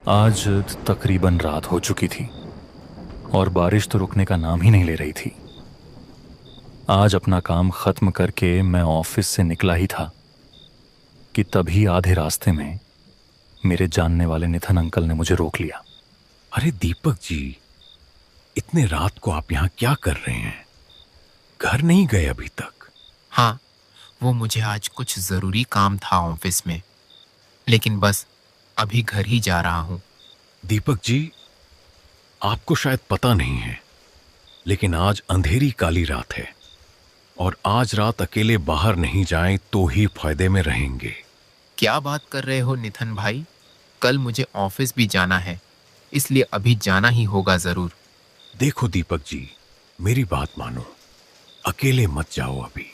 आज तकरीबन रात हो चुकी थी और बारिश तो रुकने का नाम ही नहीं ले रही थी। आज अपना काम खत्म करके मैं ऑफिस से निकला ही था कि तभी आधे रास्ते में मेरे जानने वाले निथन अंकल ने मुझे रोक लिया। अरे दीपक जी, इतने रात को आप यहाँ क्या कर रहे हैं? घर नहीं गए अभी तक? हाँ, वो मुझे आज कुछ ज़रूरी काम था ऑफिस में, लेकिन बस अभी घर ही जा रहा हूँ। दीपक जी, आपको शायद पता नहीं है, लेकिन आज अंधेरी काली रात है और आज रात अकेले बाहर नहीं जाएं तो ही फायदे में रहेंगे। क्या बात कर रहे हो निथन भाई? कल मुझे ऑफिस भी जाना है, इसलिए अभी जाना ही होगा ज़रूर। देखो दीपक जी, मेरी बात मानो, अकेले मत जाओ अभी।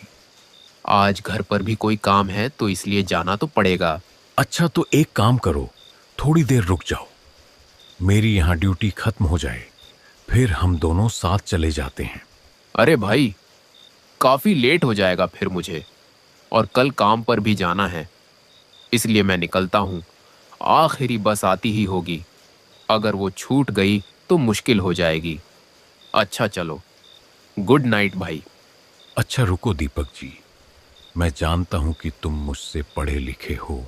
आज घर पर भी कोई काम है तो इसलिए जाना तो पड़ेगा। अच्छा तो एक काम करो, थोड़ी देर रुक जाओ, मेरी यहाँ ड्यूटी खत्म हो जाए, फिर हम दोनों साथ चले जाते हैं। अरे भाई, काफ़ी लेट हो जाएगा फिर मुझे, और कल काम पर भी जाना है, इसलिए मैं निकलता हूँ। आखिरी बस आती ही होगी, अगर वो छूट गई तो मुश्किल हो जाएगी। अच्छा चलो, गुड नाइट भाई। अच्छा रुको दीपक जी, मैं जानता हूं कि तुम मुझसे पढ़े लिखे हो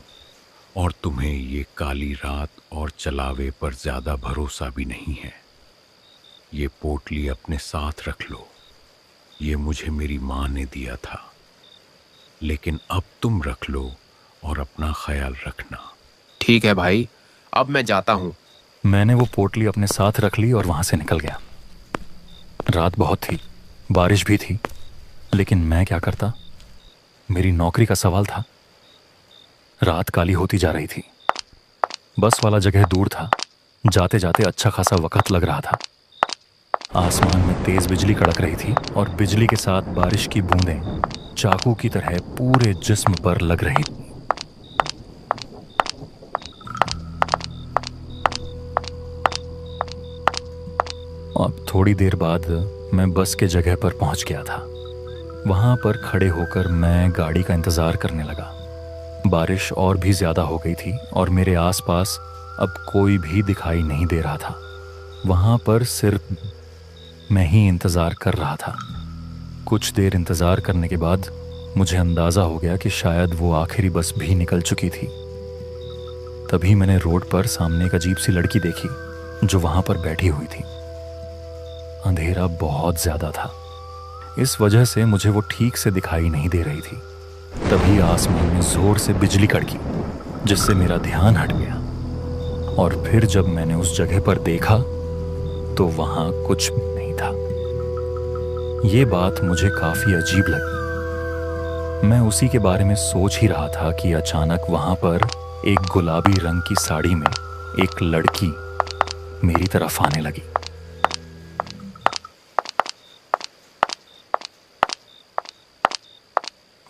और तुम्हें ये काली रात और चलावे पर ज्यादा भरोसा भी नहीं है। ये पोटली अपने साथ रख लो, ये मुझे मेरी माँ ने दिया था, लेकिन अब तुम रख लो और अपना ख्याल रखना। ठीक है भाई, अब मैं जाता हूँ। मैंने वो पोटली अपने साथ रख ली और वहां से निकल गया। रात बहुत थी, बारिश भी थी, लेकिन मैं क्या करता? मेरी नौकरी का सवाल था। रात काली होती जा रही थी, बस वाला जगह दूर था, जाते जाते अच्छा खासा वक्त लग रहा था। आसमान में तेज बिजली कड़क रही थी और बिजली के साथ बारिश की बूंदें चाकू की तरह पूरे जिस्म पर लग रही थी। अब थोड़ी देर बाद मैं बस के जगह पर पहुंच गया था। वहां पर खड़े होकर मैं गाड़ी का इंतजार करने लगा। बारिश और भी ज्यादा हो गई थी और मेरे आसपास अब कोई भी दिखाई नहीं दे रहा था। वहां पर सिर्फ मैं ही इंतजार कर रहा था। कुछ देर इंतजार करने के बाद मुझे अंदाजा हो गया कि शायद वो आखिरी बस भी निकल चुकी थी। तभी मैंने रोड पर सामने एक अजीब सी लड़की देखी जो वहां पर बैठी हुई थी। अंधेरा बहुत ज्यादा था, इस वजह से मुझे वो ठीक से दिखाई नहीं दे रही थी। तभी आसमान में जोर से बिजली कड़की, जिससे मेरा ध्यान हट गया, और फिर जब मैंने उस जगह पर देखा तो वहां कुछ नहीं था। ये बात मुझे काफी अजीब लगी। मैं उसी के बारे में सोच ही रहा था कि अचानक वहां पर एक गुलाबी रंग की साड़ी में एक लड़की मेरी तरफ आने लगी।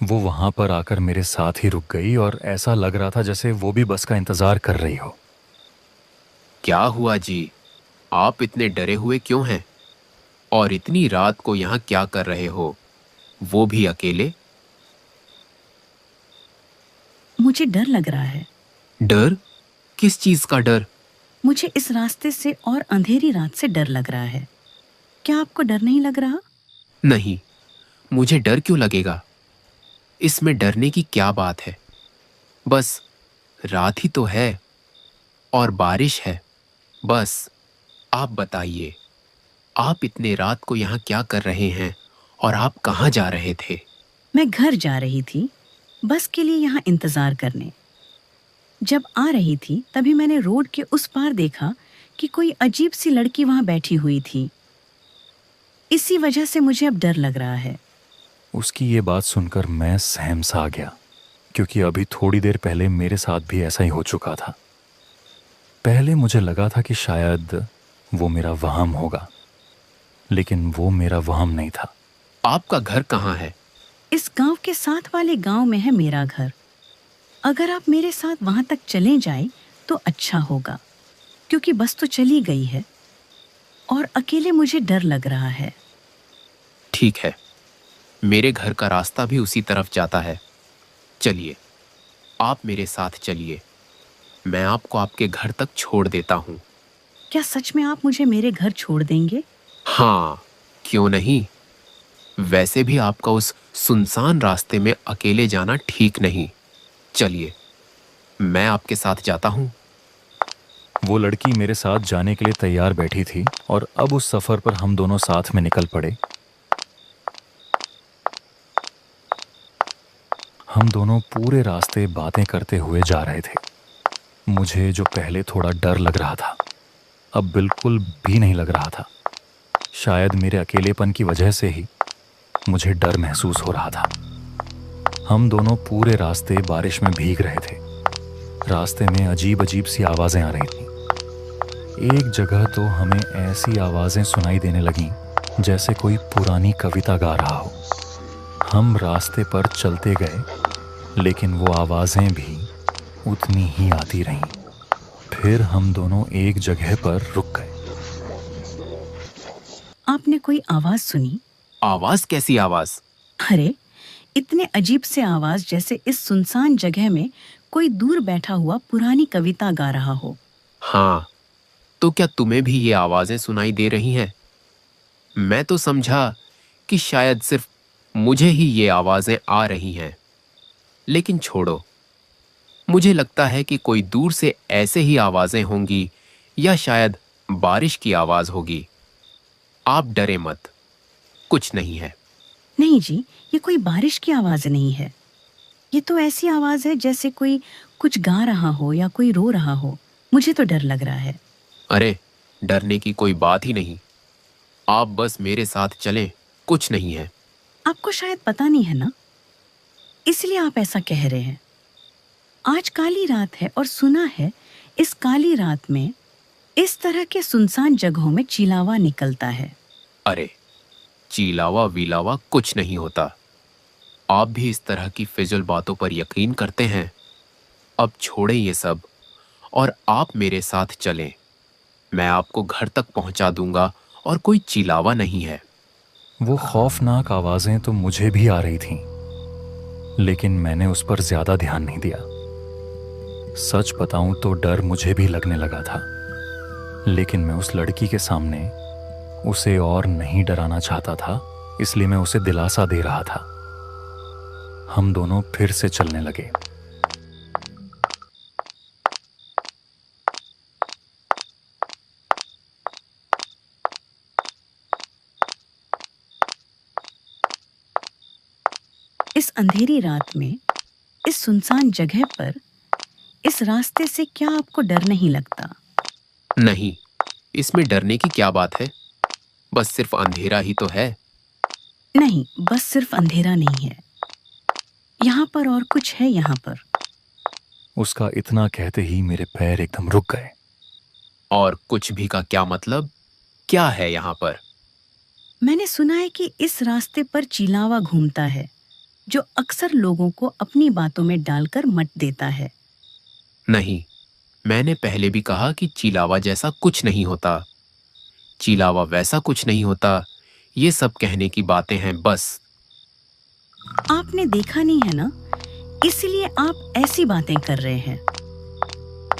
वो वहां पर आकर मेरे साथ ही रुक गई और ऐसा लग रहा था जैसे वो भी बस का इंतजार कर रही हो। क्या हुआ जी? आप इतने डरे हुए क्यों हैं? और इतनी रात को यहाँ क्या कर रहे हो, वो भी अकेले? मुझे डर लग रहा है। डर? किस चीज का डर? मुझे इस रास्ते से और अंधेरी रात से डर लग रहा है। क्या आपको डर नहीं लग रहा? नहीं, मुझे डर क्यों लगेगा? इसमें डरने की क्या बात है? बस रात ही तो है और बारिश है, बस। आप बताइए, आप इतने रात को यहाँ क्या कर रहे हैं और आप कहाँ जा रहे थे? मैं घर जा रही थी, बस के लिए यहाँ इंतजार करने। जब आ रही थी तभी मैंने रोड के उस पार देखा कि कोई अजीब सी लड़की वहां बैठी हुई थी। इसी वजह से मुझे अब डर लग रहा है। उसकी ये बात सुनकर मैं सहम सा गया, क्योंकि अभी थोड़ी देर पहले मेरे साथ भी ऐसा ही हो चुका था। पहले मुझे लगा था कि शायद वो मेरा वहम होगा, लेकिन वो मेरा वहम नहीं था। आपका घर कहाँ है? इस गांव के साथ वाले गांव में है मेरा घर। अगर आप मेरे साथ वहां तक चले जाएं तो अच्छा होगा, क्योंकि बस तो चली गई है और अकेले मुझे डर लग रहा है। ठीक है, मेरे घर का रास्ता भी उसी तरफ जाता है। चलिए, आप मेरे साथ चलिए। मैं आपको आपके घर तक छोड़ देता हूँ। क्या सच में आप मुझे मेरे घर छोड़ देंगे? हाँ, क्यों नहीं। वैसे भी आपका उस सुनसान रास्ते में अकेले जाना ठीक नहीं। चलिए, मैं आपके साथ जाता हूँ। वो लड़की मेरे साथ जाने के लिए तैयार बैठी थी और अब उस सफ़र पर हम दोनों साथ में निकल पड़े। हम दोनों पूरे रास्ते बातें करते हुए जा रहे थे। मुझे जो पहले थोड़ा डर लग रहा था, अब बिल्कुल भी नहीं लग रहा था। शायद मेरे अकेलेपन की वजह से ही मुझे डर महसूस हो रहा था। हम दोनों पूरे रास्ते बारिश में भीग रहे थे। रास्ते में अजीब अजीब सी आवाज़ें आ रही थीं। एक जगह तो हमें ऐसी आवाज़ें सुनाई देने लगीं जैसे कोई पुरानी कविता गा रहा हो। हम रास्ते पर चलते गए, लेकिन वो आवाज़ें भी उतनी ही आती रहीं। फिर हम दोनों एक जगह पर रुक गए। आपने कोई आवाज सुनी? आवाज? कैसी आवाज? अरे, इतने अजीब से आवाज जैसे इस सुनसान जगह में कोई दूर बैठा हुआ पुरानी कविता गा रहा हो। हाँ, तो क्या तुम्हें भी ये आवाजें सुनाई दे रही हैं? मैं तो समझा कि शायद सिर्फ मुझे ही ये आवाजें आ रही हैं। लेकिन छोड़ो, मुझे लगता है कि कोई दूर से ऐसे ही आवाजें होंगी, या शायद बारिश की आवाज होगी। आप डरे मत, कुछ नहीं है। नहीं जी, ये कोई बारिश की आवाज नहीं है। ये तो ऐसी आवाज है जैसे कोई कुछ गा रहा हो या कोई रो रहा हो। मुझे तो डर लग रहा है। अरे, डरने की कोई बात ही नहीं। आप बस मेरे साथ चलें, कुछ नहीं है। आपको शायद पता नहीं है ना, इसलिए आप ऐसा कह रहे हैं। आज काली रात है और सुना है इस काली रात में इस तरह के सुनसान जगहों में चिलावा निकलता है। अरे, चिलावा वीलावा कुछ नहीं होता। आप भी इस तरह की फिजुल बातों पर यकीन करते हैं। अब छोड़ें ये सब और आप मेरे साथ चलें। मैं आपको घर तक पहुंचा दूंगा और कोई चिलावा नहीं है। वो खौफनाक आवाज़ें तो मुझे भी आ रही थीं, लेकिन मैंने उस पर ज़्यादा ध्यान नहीं दिया। सच बताऊं तो डर मुझे भी लगने लगा था, लेकिन मैं उस लड़की के सामने उसे और नहीं डराना चाहता था, इसलिए मैं उसे दिलासा दे रहा था। हम दोनों फिर से चलने लगे। इस अंधेरी रात में, इस सुनसान जगह पर, इस रास्ते से क्या आपको डर नहीं लगता? नहीं, इसमें डरने की क्या बात है? बस सिर्फ अंधेरा ही तो है। नहीं, बस सिर्फ अंधेरा नहीं है, यहाँ पर और कुछ है। यहाँ पर। उसका इतना कहते ही मेरे पैर एकदम रुक गए। और कुछ भी का क्या मतलब? क्या है यहाँ पर? मैंने सुना है कि इस रास्ते पर चिलावा घूमता है, जो अक्सर लोगों को अपनी बातों में डालकर मत देता है। नहीं, मैंने पहले भी कहा कि चिलावा जैसा कुछ नहीं होता। चिलावा वैसा कुछ नहीं होता। ये सब कहने की बातें हैं बस। आपने देखा नहीं है ना, इसलिए आप ऐसी बातें कर रहे हैं।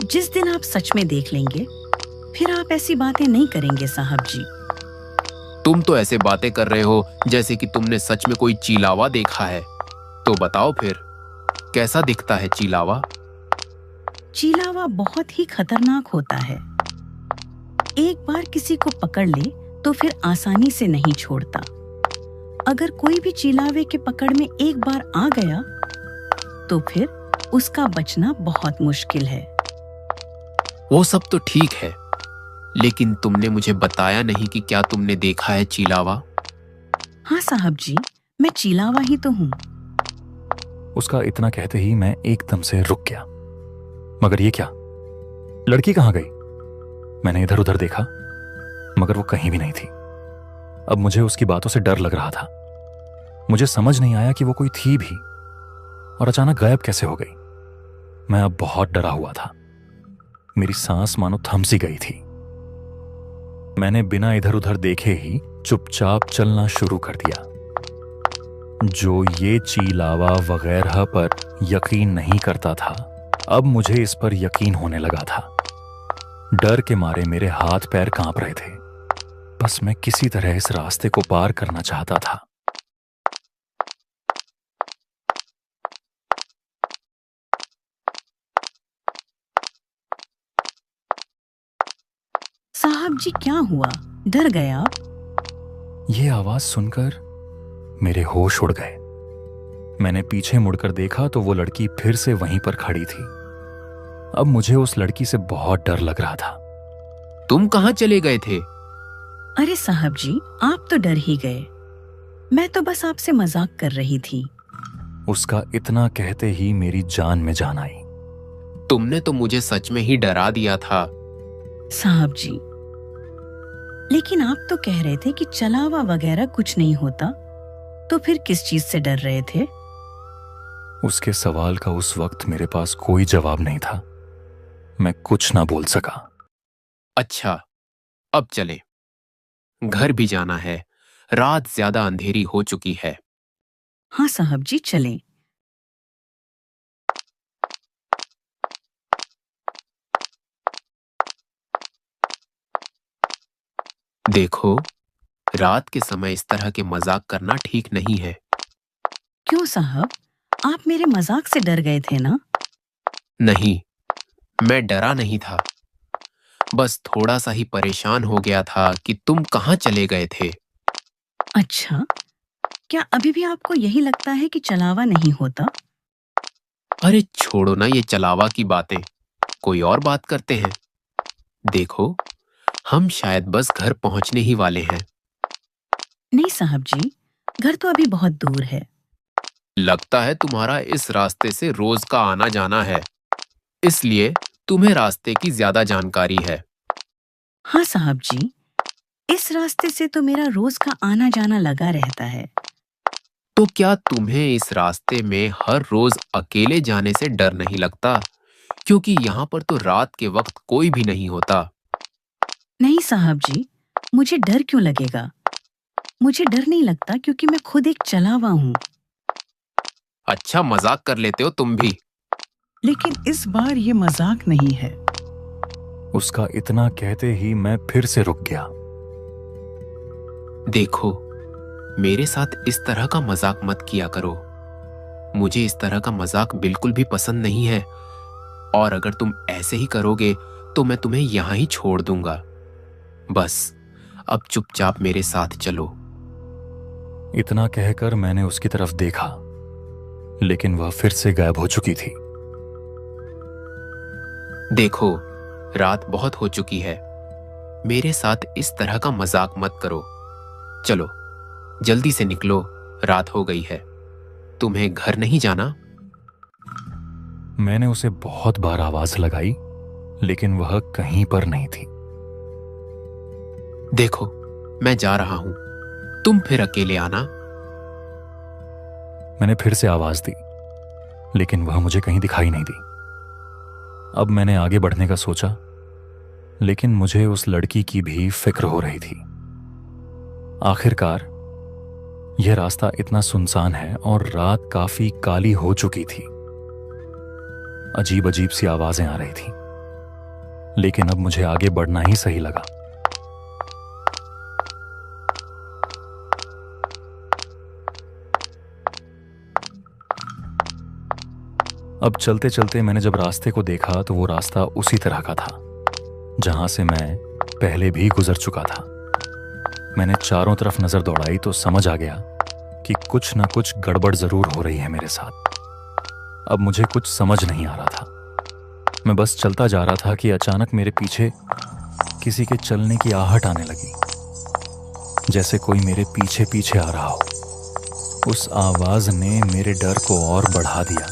जिस दिन आप सच में देख लेंगे, फिर आप ऐसी बातें नहीं करेंगे साहब जी। तुम तो ऐसे बातें कर रहे हो जैसे कि तुमने सच में कोई चिलावा देखा है। तो बताओ फिर, कैसा दिखता है चिलावा? चिलावा बहुत ही खतरनाक होता है। एक बार किसी को पकड़ ले तो फिर आसानी से नहीं छोड़ता। अगर कोई भी चिलावे के पकड़ में एक बार आ गया तो फिर उसका बचना बहुत मुश्किल है। वो सब तो ठीक है, लेकिन तुमने मुझे बताया नहीं कि क्या तुमने देखा है चिलावा। हाँ साहब जी, मैं चिलावा ही तो हूँ। उसका इतना कहते ही मैं एकदम से रुक गया। मगर ये क्या, लड़की कहाँ गई? मैंने इधर उधर देखा, मगर वो कहीं भी नहीं थी। अब मुझे उसकी बातों से डर लग रहा था। मुझे समझ नहीं आया कि वो कोई थी भी और अचानक गायब कैसे हो गई। मैं अब बहुत डरा हुआ था। मेरी सांस मानो थम सी गई थी। मैंने बिना इधर उधर देखे ही चुपचाप चलना शुरू कर दिया। जो ये चिलावा वगैरह पर यकीन नहीं करता था, अब मुझे इस पर यकीन होने लगा था। डर के मारे मेरे हाथ पैर कांप रहे थे। बस मैं किसी तरह इस रास्ते को पार करना चाहता था। साहब जी, क्या हुआ? डर गए आप? ये आवाज सुनकर मेरे होश उड़ गए। मैंने पीछे मुड़कर देखा तो वो लड़की फिर से वहीं पर खड़ी थी। अब मुझे उस लड़की से बहुत डर लग रहा था। तुम कहाँ चले गए थे? अरे साहब जी, आप तो डर ही गए। मैं तो बस आपसे मजाक कर रही थी। उसका इतना कहते ही मेरी जान में जान आई। तुमने तो मुझे सच में ही डरा दिया था। साहब जी, लेकिन आप तो कह रहे थे कि चलावा वगैरह कुछ नहीं होता, तो फिर किस चीज से डर रहे थे? उसके सवाल का उस वक्त मेरे पास कोई जवाब नहीं था। मैं कुछ ना बोल सका। अच्छा, अब चले, घर भी जाना है। रात ज्यादा अंधेरी हो चुकी है। हाँ साहब जी, चलें। देखो, रात के समय इस तरह के मजाक करना ठीक नहीं है। क्यों साहब, आप मेरे मजाक से डर गए थे ना? नहीं, मैं डरा नहीं था। बस थोड़ा सा ही परेशान हो गया था कि तुम कहाँ चले गए थे। अच्छा, क्या अभी भी आपको यही लगता है कि चलावा नहीं होता? अरे छोड़ो ना ये चलावा की बातें, कोई और बात करते हैं। देखो, हम शायद बस घर पहुंचने ही वाले हैं। नहीं साहब जी, घर तो अभी बहुत दूर है। लगता है तुम्हारा इस रास्ते से रोज का आना जाना है, इसलिए तुम्हें रास्ते की ज्यादा जानकारी है। हाँ साहब जी, इस रास्ते से तो मेरा रोज का आना जाना लगा रहता है। तो क्या तुम्हें इस रास्ते में हर रोज अकेले जाने से डर नहीं लगता? क्योंकि यहाँ पर तो रात के वक्त कोई भी नहीं होता। नहीं साहब जी, मुझे डर क्यों लगेगा? मुझे डर नहीं लगता क्योंकि मैं खुद एक चलावा हूँ। अच्छा, मजाक कर लेते हो तुम भी। लेकिन इस बार ये मजाक नहीं है। उसका इतना कहते ही मैं फिर से रुक गया। देखो, मेरे साथ इस तरह का मजाक मत किया करो। मुझे इस तरह का मजाक बिल्कुल भी पसंद नहीं है, और अगर तुम ऐसे ही करोगे तो मैं तुम्हें यहां ही छोड़ दूंगा। बस अब चुपचाप मेरे साथ चलो। इतना कहकर मैंने उसकी तरफ देखा, लेकिन वह फिर से गायब हो चुकी थी। देखो, रात बहुत हो चुकी है। मेरे साथ इस तरह का मजाक मत करो। चलो, जल्दी से निकलो, रात हो गई है। तुम्हें घर नहीं जाना? मैंने उसे बहुत बार आवाज लगाई, लेकिन वह कहीं पर नहीं थी। देखो, मैं जा रहा हूं, तुम फिर अकेले आना। मैंने फिर से आवाज दी, लेकिन वह मुझे कहीं दिखाई नहीं दी। अब मैंने आगे बढ़ने का सोचा, लेकिन मुझे उस लड़की की भी फिक्र हो रही थी। आखिरकार यह रास्ता इतना सुनसान है और रात काफी काली हो चुकी थी। अजीब अजीब सी आवाजें आ रही थी, लेकिन अब मुझे आगे बढ़ना ही सही लगा। अब चलते चलते मैंने जब रास्ते को देखा तो वो रास्ता उसी तरह का था जहां से मैं पहले भी गुजर चुका था। मैंने चारों तरफ नजर दौड़ाई तो समझ आ गया कि कुछ ना कुछ गड़बड़ जरूर हो रही है मेरे साथ। अब मुझे कुछ समझ नहीं आ रहा था। मैं बस चलता जा रहा था कि अचानक मेरे पीछे किसी के चलने की आहट आने लगी, जैसे कोई मेरे पीछे पीछे आ रहा हो। उस आवाज ने मेरे डर को और बढ़ा दिया,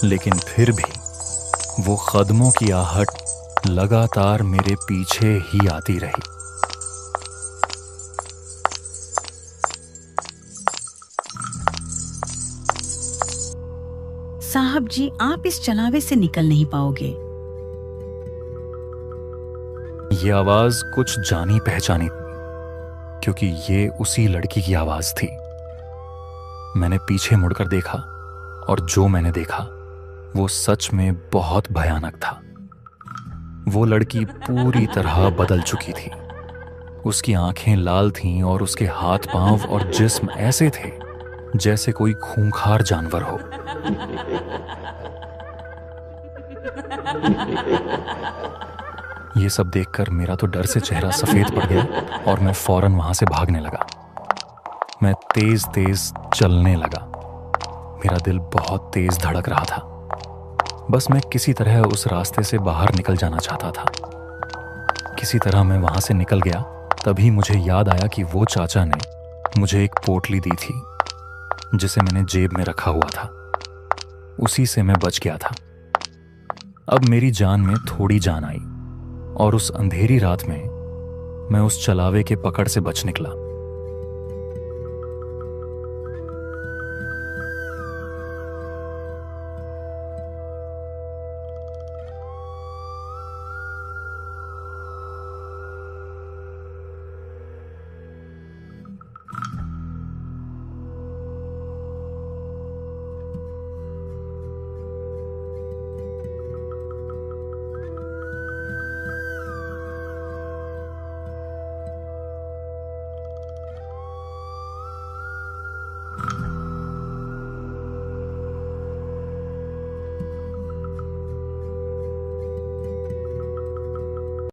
लेकिन फिर भी वो कदमों की आहट लगातार मेरे पीछे ही आती रही। साहब जी, आप इस चलावे से निकल नहीं पाओगे। ये आवाज कुछ जानी पहचानी थी, क्योंकि ये उसी लड़की की आवाज थी। मैंने पीछे मुड़कर देखा और जो मैंने देखा वो सच में बहुत भयानक था। वो लड़की पूरी तरह बदल चुकी थी। उसकी आंखें लाल थीं और उसके हाथ पांव और जिस्म ऐसे थे जैसे कोई खूंखार जानवर हो। ये सब देखकर मेरा तो डर से चेहरा सफेद पड़ गया और मैं फौरन वहां से भागने लगा। मैं तेज तेज चलने लगा। मेरा दिल बहुत तेज धड़क रहा था। बस मैं किसी तरह उस रास्ते से बाहर निकल जाना चाहता था। किसी तरह मैं वहां से निकल गया। तभी मुझे याद आया कि वो चाचा ने मुझे एक पोटली दी थी जिसे मैंने जेब में रखा हुआ था। उसी से मैं बच गया था। अब मेरी जान में थोड़ी जान आई और उस अंधेरी रात में मैं उस चलावे के पकड़ से बच निकला।